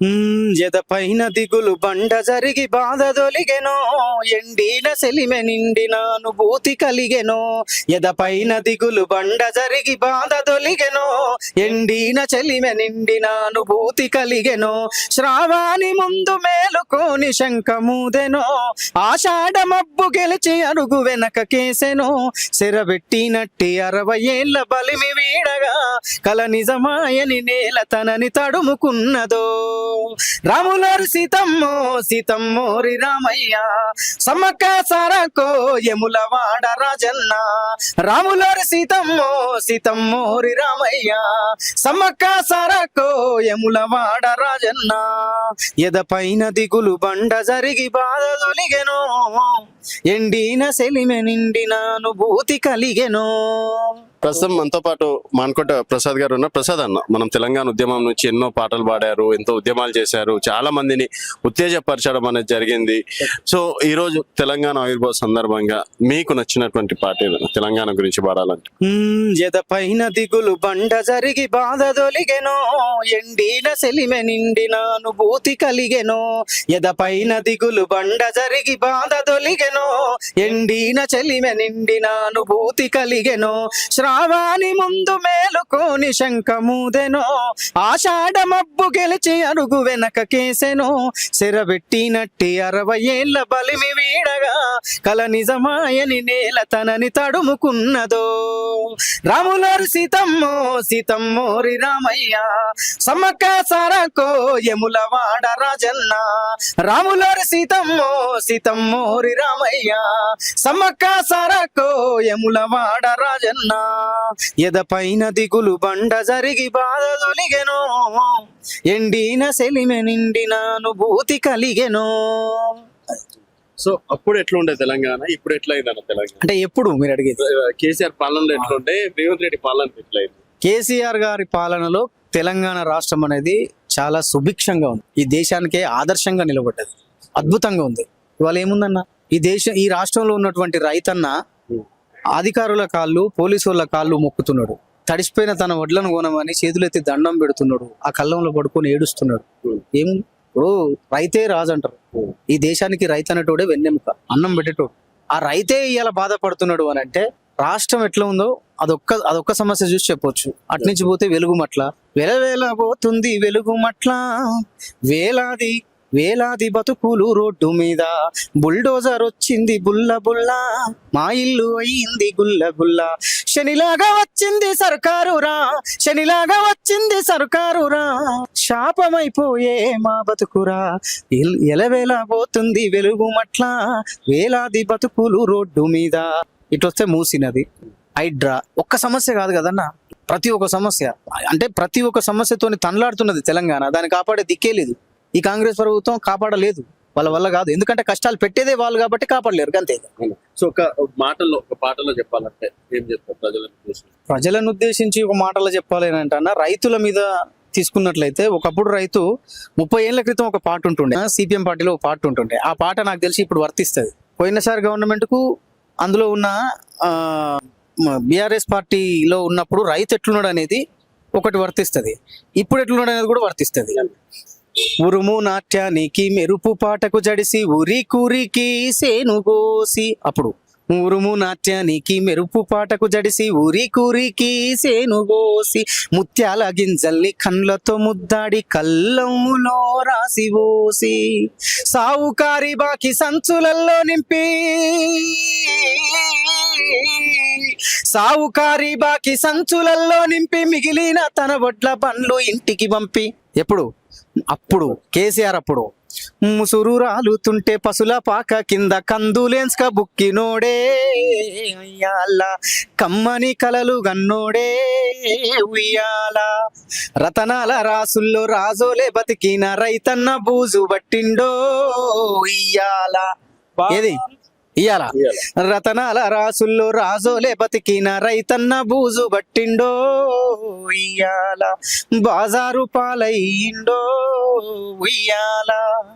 ఎదపైన దిగులు బండ జరిగి బాధ దొలిగెనో, ఎండిన సెలిమె నిండిన అనుభూతి కలిగెనో. ఎదపైన దిగులు బండ జరిగి బాధ దొలిగెనో, ఎండిన చెలిమె నిండిన అనుభూతి కలిగెనో. శ్రావాణి ముందు మేలుకోని శంఖమూదెనో, ఆషాఢ మబ్బు గెలిచి అడుగు వెనక కేసెనో. సెరబెట్టినట్టి 60 ఏళ్ల బలిమి వీడగా కల నిజమాయని నేల తనని తడుముకున్నదో. రాములారు సీతమ్మో సీతమ్మోరి రామయ్య, సమ్మక్క సారకో యములవాడ రాజన్న. రాములారు సీతమ్మో సీతమ్మోరి రామయ్య, సమ్మక్క సారకో యములవాడ రాజన్న. ఎదపైన దిగులు బండ జరిగి బాధ తొలిగెనో, ఎండిన సెలిమె నిండిన అనుభూతి కలిగెనో. ప్రస్తుతం మనతో పాటు మాన్కోట ప్రసాద్ గారు ఉన్నారు. ప్రసాద్ అన్న, మనం తెలంగాణ ఉద్యమం నుంచి ఎన్నో పాటలు పాడారు, ఎంతో ఉద్యమాలు చేశారు, చాలా మందిని ఉత్తేజపరచడం అనేది జరిగింది. సో ఈ రోజు తెలంగాణ ఆవిర్భావ సందర్భంగా మీకు నచ్చినటువంటి పాట ఏదైనా తెలంగాణ గురించి పాడాలంటే? ఎదపైన దిగులు బండ జరిగి బాధ దొలిగెనో, ఎండిన సెలిమె నిండిన అనుభూతి కలిగెనో. ఎదపైన దిగులు బండ జరిగి బాధ దొలిగెనో, ఎండిన చెలిమె నిండిన అనుభూతి కలిగెనో. శ్రావాణి ముందు మేలుకోని శంఖమూదెనో, ఆషాఢ మబ్బు గెలిచి అడుగు వెనక కేసెనో. సెరబెట్టినట్టి 60 ఏళ్ల బలిమి వీడగా కల నిజమాయని నేల తనని తడుముకున్నదో. రాములారు సీతమ్మో సీతమ్మోరి రామయ్య, సమ్మక్క సారకో యములవాడ రాజన్న. రాములారు సీతమ్మో సీతమ్మోరి రామయ్య, సమ్మక్క సారకో యములవాడ రాజన్న. ఎదపైన దిగులు బండ జరిగి బాధ తొలిగెనో, ఎండిన సెలిమె నిండిన అనుభూతి కలిగెనో. సో అప్పుడు ఎట్లా ఉండే తెలంగాణ, ఇప్పుడు ఎట్లా అయిందన్న తెలంగాణ? అంటే ఎప్పుడు మీరు అడిగేది? కేసీఆర్ పాలనలో ఎట్లుండే, రేవంత్ రెడ్డి పాలన ఎట్లా అయింది? కేసీఆర్ గారి పాలనలో తెలంగాణ రాష్ట్రం అనేది చాలా సుభిక్షంగా ఉంది. ఈ దేశానికే ఆదర్శంగా నిలబడ్డది, అద్భుతంగా ఉంది. ఇవాళ ఏముందన్న, ఈ రాష్ట్రంలో ఉన్నటువంటి రైతన్న అధికారుల కాళ్ళు, పోలీసు వాళ్ళ కాళ్ళు మొక్కుతున్నాడు. తడిసిపోయిన తన వడ్లను కొనమని చేతులెత్తి దండం పెడుతున్నాడు. ఆ కళ్ళంలో పడుకొని ఏడుస్తున్నాడు. ఏముంది, ఇప్పుడు రైతే రాజు అంటారు. ఈ దేశానికి రైతు అనేటోడే వెన్నెముక, అన్నం పెట్టేటోడు. ఆ రైతే ఇవాళ బాధపడుతున్నాడు అని అంటే రాష్ట్రం ఎట్లా ఉందో అదొక్క సమస్య చూసి చెప్పొచ్చు. అట్నుంచి పోతే వెలుగుమట్ల వెలవేల పోతుంది వెలుగుమట్ల, వేలాది బతుకులు రోడ్డు మీద, బుల్డోజర్ వచ్చింది బుల్ల బుల్ల, మా ఇల్లు అయింది గుల్ల గుల్ల. శనిలాగా వచ్చింది సర్కారురా, శనిలాగా వచ్చింది సర్కారురా, శాపమైపోయే మా బతుకురా. ఎలవేల పోతుంది వెలుగుమట్ల, వేలాది బతుకులు రోడ్డు మీద. ఇటొస్తే మూసినది హైడ్రా. ఒక్క సమస్య కాదు కదన్న, ప్రతి ఒక్క సమస్య. అంటే ప్రతి ఒక్క సమస్యతోని తనలాడుతున్నది తెలంగాణ. దాన్ని కాపాడే దిక్కే లేదు. ఈ కాంగ్రెస్ ప్రభుత్వం కాపాడలేదు, వాళ్ళ వల్ల కాదు. ఎందుకంటే కష్టాలు పెట్టేదే వాళ్ళు కాబట్టి కాపాడలేరు, అంతే. సో ఒక పాటలో చెప్పాలంటే ఏం చెప్తారు ప్రజలను ఉద్దేశించి? ఒక మాటలో చెప్పాలి అంటే అన్న, రైతుల మీద తీసుకున్నట్లయితే ఒకప్పుడు రైతు 30 ఏళ్ల క్రితం ఒక పాట ఉంటుండే, సిపిఎం పార్టీలో ఒక పాట ఉంటుండే. ఆ పాట నాకు తెలిసి ఇప్పుడు వర్తిస్తుంది. పోయినసారి గవర్నమెంట్ కు అందులో ఉన్న బీఆర్ఎస్ పార్టీలో ఉన్నప్పుడు రైతు ఎట్లున్నాడు అనేది ఒకటి వర్తిస్తుంది, ఇప్పుడు ఎట్లున్నాడు అనేది కూడా వర్తిస్తుంది. ఉరుము నాట్యానికి మెరుపు పాటకు జడిసి ఉరి కూరికి సేనుగోసి. అప్పుడు ఉరుము నాట్యానికి మెరుపు పాటకు జడిసి ఉరి కూరికి సేనుగోసి, ముత్యాల గింజల్ని కండ్లతో ముద్దాడి కళ్ళములో రాసి పోసి, సావుకారి బాకి సంచులల్లో నింపి, సావుకారి బాకి సంచులల్లో నింపి, మిగిలిన తన వడ్ల బండ్లు ఇంటికి పంపి. ఎప్పుడు? అప్పుడు కేసీఆర్. అప్పుడు ముసురు రాలుతుంటే పసుల పాక కింద కందులేన్స్క బుక్కినోడే, ఉయ్యాల కమ్మని కలలు గన్నోడే ఉయ్యాల. రతనాల రాసుల్లో రాజోలే బతికిన రైతన్న బూజు బట్టిండో ఇయ్యాల. ఏది ఇయ్యాల? రతనాల రాసుల్లో రాజోలే బతికిన రైతన్న బూజు బట్టిండో ఇయ్యాల, బాజారు పాలయ్యిండో ఉయ్యాల.